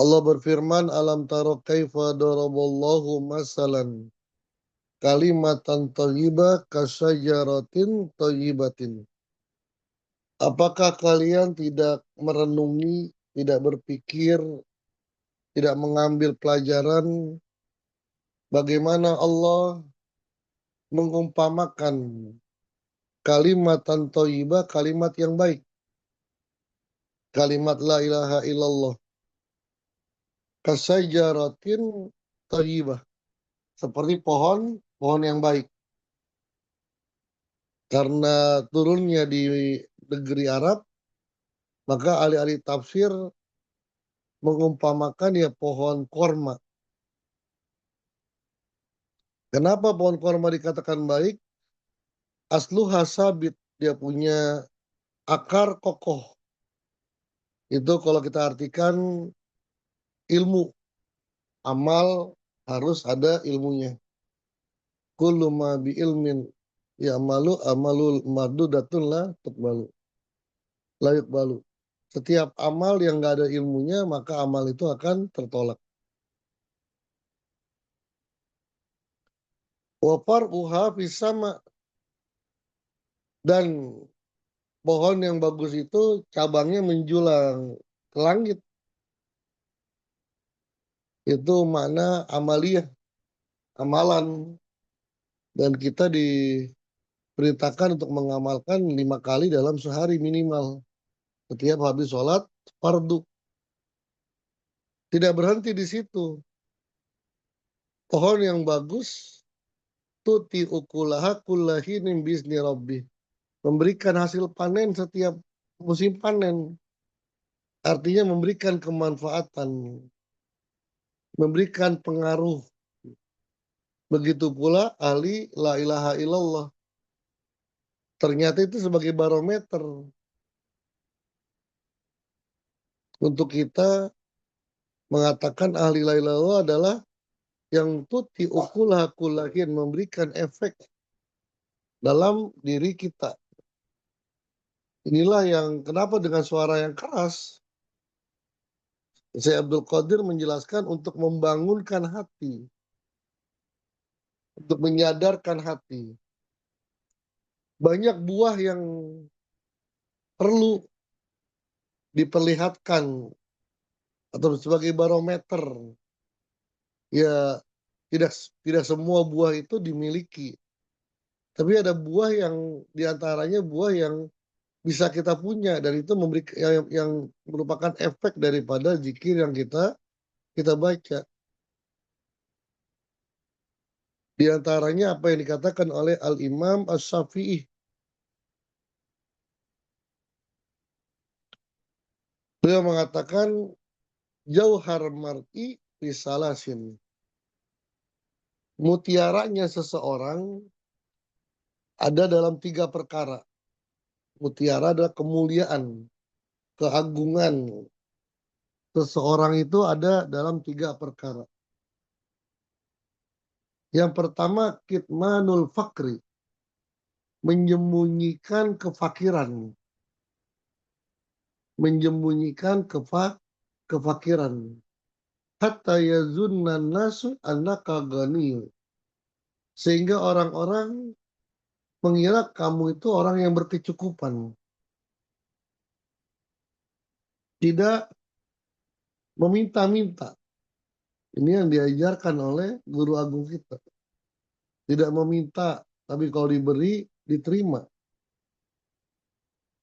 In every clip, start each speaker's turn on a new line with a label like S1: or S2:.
S1: Allah berfirman, alam taro kaifa daraballahu masalan kalimatan thayyibah kasyajaratin thayyibatin. Apakah kalian tidak merenungi, tidak berpikir, tidak mengambil pelajaran bagaimana Allah mengumpamakan kalimatan thayyibah, kalimat yang baik, kalimat la ilaha illallah, kasyajaratin thayyibah, seperti pohon yang baik. Karena turunnya di negeri Arab, maka ahli-ahli tafsir mengumpamakan ya pohon korma. Kenapa pohon korma dikatakan baik? Asluha sabit, dia punya akar kokoh. Itu kalau kita artikan ilmu, amal harus ada ilmunya. Kullu ma bi ilmin ya amalul mardudatun la tuqbalu. La yuqbalu. Setiap amal yang nggak ada ilmunya, maka amal itu akan tertolak. Wafar uha sama, dan pohon yang bagus itu cabangnya menjulang ke langit. Itu makna amaliyah, amalan. Dan kita diperintahkan untuk mengamalkan 5 kali dalam sehari minimal. Setiap habis sholat fardu. Tidak berhenti di situ. Pohon yang bagus tuti ukulaha kullahinin bizni rabbi. Memberikan hasil panen setiap musim panen. Artinya memberikan kemanfaatan, memberikan pengaruh. Begitu pula ahli la ilaha illallah. Ternyata itu sebagai barometer untuk kita mengatakan ahli la ilaha illallah adalah yang tuti ukulah kulahin, memberikan efek dalam diri kita. Inilah yang kenapa dengan suara yang keras Syekh Abdul Qadir menjelaskan untuk membangunkan hati, untuk menyadarkan hati. Banyak buah yang perlu diperlihatkan atau sebagai barometer. Ya, tidak tidak semua buah itu dimiliki. Tapi ada buah yang diantaranya buah yang bisa kita punya, dan itu memberi yang merupakan efek daripada zikir yang kita baca. Di antaranya apa yang dikatakan oleh Al-Imam Asy-Syafi'i. Beliau mengatakan jauhar mar'i risalasin. Mutiaranya seseorang ada dalam 3 perkara. Mutiara adalah kemuliaan, keagungan. Seseorang itu ada dalam 3 perkara. Yang pertama, kitmanul fakri. Menyembunyikan kefakiran. Menyembunyikan kefakiran. Hatta yazunnan nasu annaka ghaniyun. Sehingga orang-orang mengira kamu itu orang yang berkecukupan. Tidak meminta-minta. Ini yang diajarkan oleh guru agung kita. Tidak meminta, tapi kalau diberi, diterima.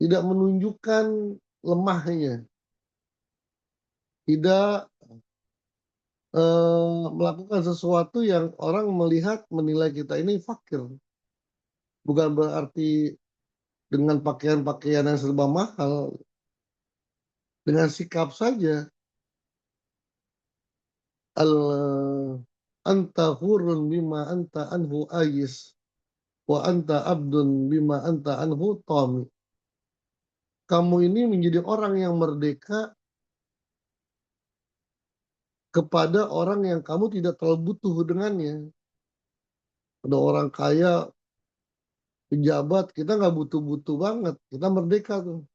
S1: Tidak menunjukkan lemahnya. Tidak melakukan sesuatu yang orang melihat, menilai kita ini fakir. Bukan berarti dengan pakaian-pakaian yang serba mahal. Dengan sikap saja. Anta hurun bima anta anhu ayis. Wa anta abdun bima anta anhu tami. Kamu ini menjadi orang yang merdeka kepada orang yang kamu tidak terlalu butuh dengannya. Ada orang kaya, pejabat, kita nggak butuh-butuh banget. Kita merdeka tuh.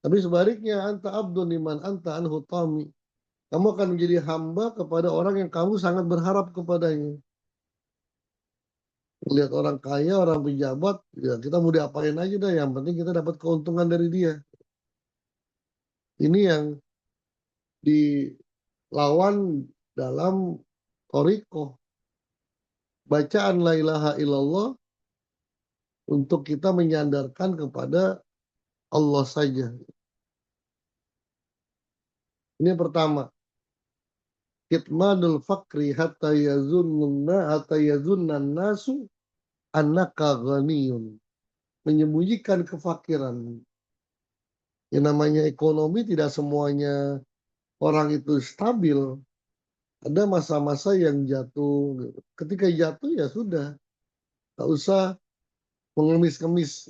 S1: Tapi sebaliknya, anta abdun liman anta anhu tami. Kamu akan menjadi hamba kepada orang yang kamu sangat berharap kepadanya. Lihat orang kaya, orang pejabat, ya kita mau diapain aja dah. Yang penting kita dapat keuntungan dari dia. Ini yang dilawan dalam Torikoh. Bacaan la ilaha illallah untuk kita menyandarkan kepada Allah saja. Ini yang pertama. Kitmanul fakri hatta yazunnan nasu annaka ghaniyun. Menyembunyikan kefakiran. Yang namanya ekonomi tidak semuanya orang itu stabil. Ada masa-masa yang jatuh. Ketika jatuh ya sudah. Tak usah mengemis-kemis.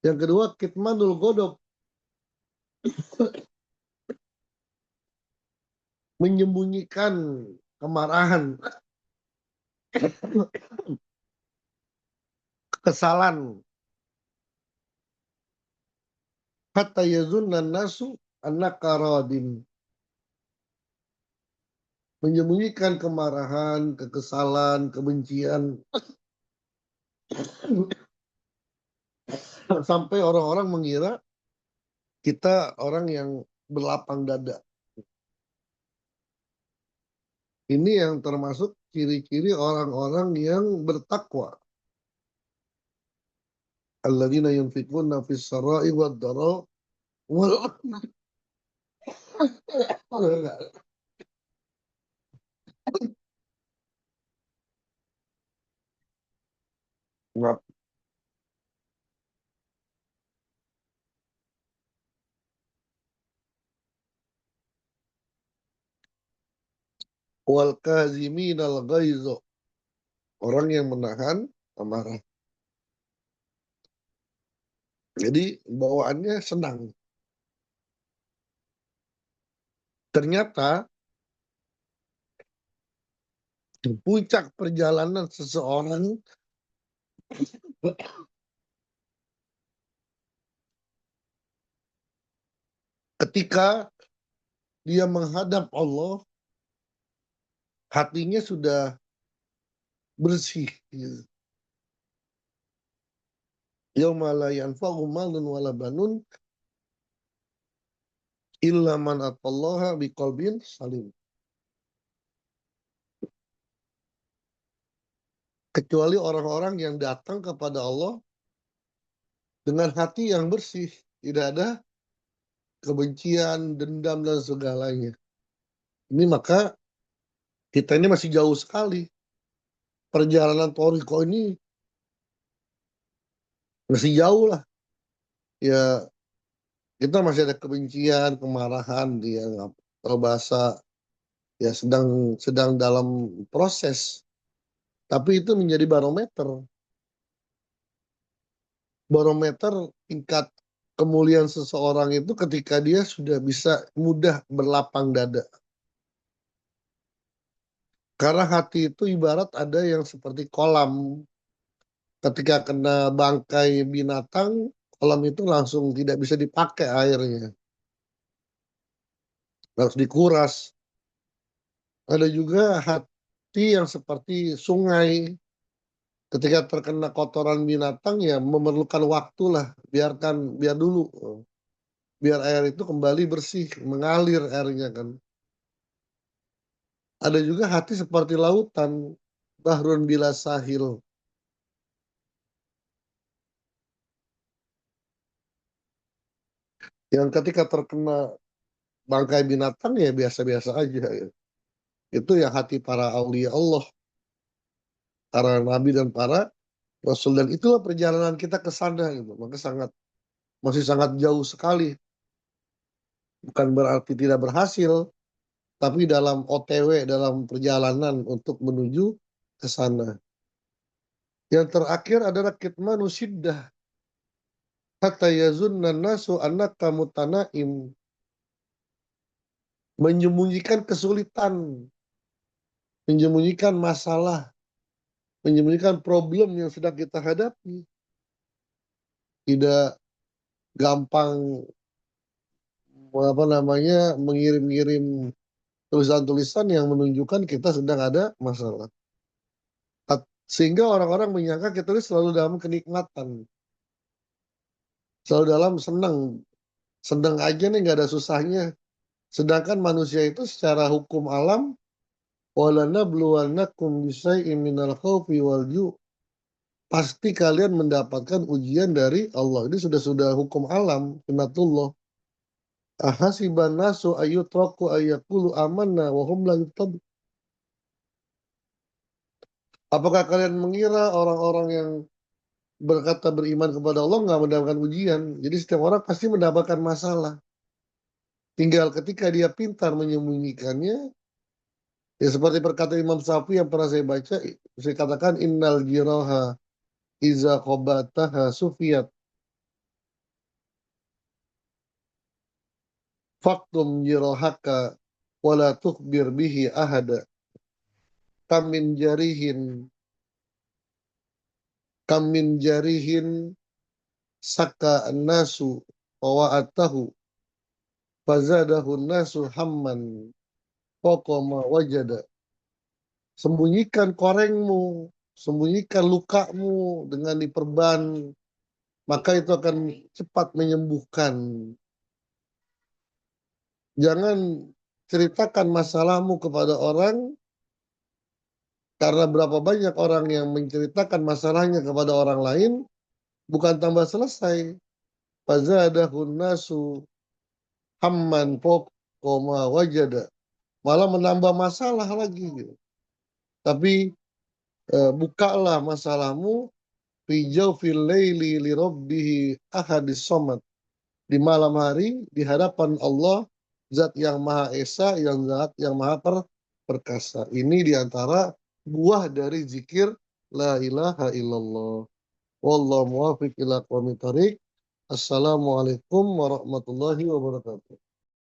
S1: Yang kedua, kitmanul godok. Menyembunyikan kemarahan, kesalahan. Hatta yazunnan nasu annaka radin. Menyembunyikan kemarahan, kekesalan, kebencian. Sampai orang-orang mengira kita orang yang berlapang dada. Ini yang termasuk ciri-ciri orang-orang yang bertakwa. Alladzina yunfikuna fis sarai wad dara wal wal kaziminal ghaiz. Orang yang menahan amarah. Jadi bawaannya senang. Ternyata puncak perjalanan seseorang ketika dia menghadap Allah, hatinya sudah bersih. Yauma la yanfa'u malun wala banun illa man atallaha biqalbin salim. Kecuali orang-orang yang datang kepada Allah dengan hati yang bersih, tidak ada kebencian, dendam dan segalanya. Ini maka kita ini masih jauh sekali. Perjalanan Toriko ini masih jauh lah. Ya kita masih ada kebencian, kemarahan, dia nggak tahu bahasa, ya sedang dalam proses. Tapi itu menjadi barometer tingkat kemuliaan seseorang itu ketika dia sudah bisa mudah berlapang dada. Karena hati itu ibarat ada yang seperti kolam. Ketika kena bangkai binatang, kolam itu langsung tidak bisa dipakai airnya. Harus dikuras. Ada juga hati yang seperti sungai. Ketika terkena kotoran binatang ya memerlukan waktu lah. Biar dulu. Biar air itu kembali bersih, mengalir airnya kan. Ada juga hati seperti lautan, bahrun bila sahil. Yang ketika terkena bangkai binatang ya biasa-biasa aja. Ya. Itu yang hati para aulia Allah, para nabi dan para rasul. Dan itulah perjalanan kita ke sana gitu. Maka masih sangat jauh sekali. Bukan berarti tidak berhasil, tapi dalam OTW, dalam perjalanan untuk menuju ke sana. Yang terakhir adalah kitmanu syiddah. Hatta yazunna nasu annaka mutanaim. Menyembunyikan kesulitan, menyembunyikan masalah, menyembunyikan problem yang sedang kita hadapi. Tidak gampang mengirim-ngirim tulisan-tulisan yang menunjukkan kita sedang ada masalah. Sehingga orang-orang menyangka kita ini selalu dalam kenikmatan, selalu dalam senang, sedang aja nih nggak ada susahnya. Sedangkan manusia itu secara hukum alam, walanabluwannakum bisyai'in minal khaufi wal ju'. Pasti kalian mendapatkan ujian dari Allah. Ini sudah hukum alam, sunnatullah. Ahasiban nasu ayyutraku ayyakulu amanna wa hum la yuftanun. Apakah kalian mengira orang-orang yang berkata beriman kepada Allah nggak mendapatkan ujian? Jadi setiap orang pasti mendapatkan masalah. Tinggal ketika dia pintar menyembunyikannya, ya seperti perkataan Imam Syafi'i yang pernah saya baca, saya katakan innal jiraha iza qabataha sufiyat faktum jirahaka wala tukhbir bihi ahada kamin jarihin kamin jarihin saka nasu wa'atahu fazadahu nasu hamman pokoma wajada. Sembunyikan korengmu, sembunyikan lukamu dengan diperban, maka itu akan cepat menyembuhkan. Jangan ceritakan masalahmu kepada orang, karena berapa banyak orang yang menceritakan masalahnya kepada orang lain, bukan tambah selesai. Fazadahun nasu hamman koma wajada. Malah menambah masalah lagi. Gitu. Tapi bukalah masalahmu fi jawfil laili li rabbihi ahadis somad. Di malam hari di hadapan Allah zat yang maha esa, yang zat yang maha perkasa. Ini diantara buah dari zikir la ilaha illallah. Wallahu muwaffiq ila aqwamit thoriq. Assalamualaikum warahmatullahi wabarakatuh.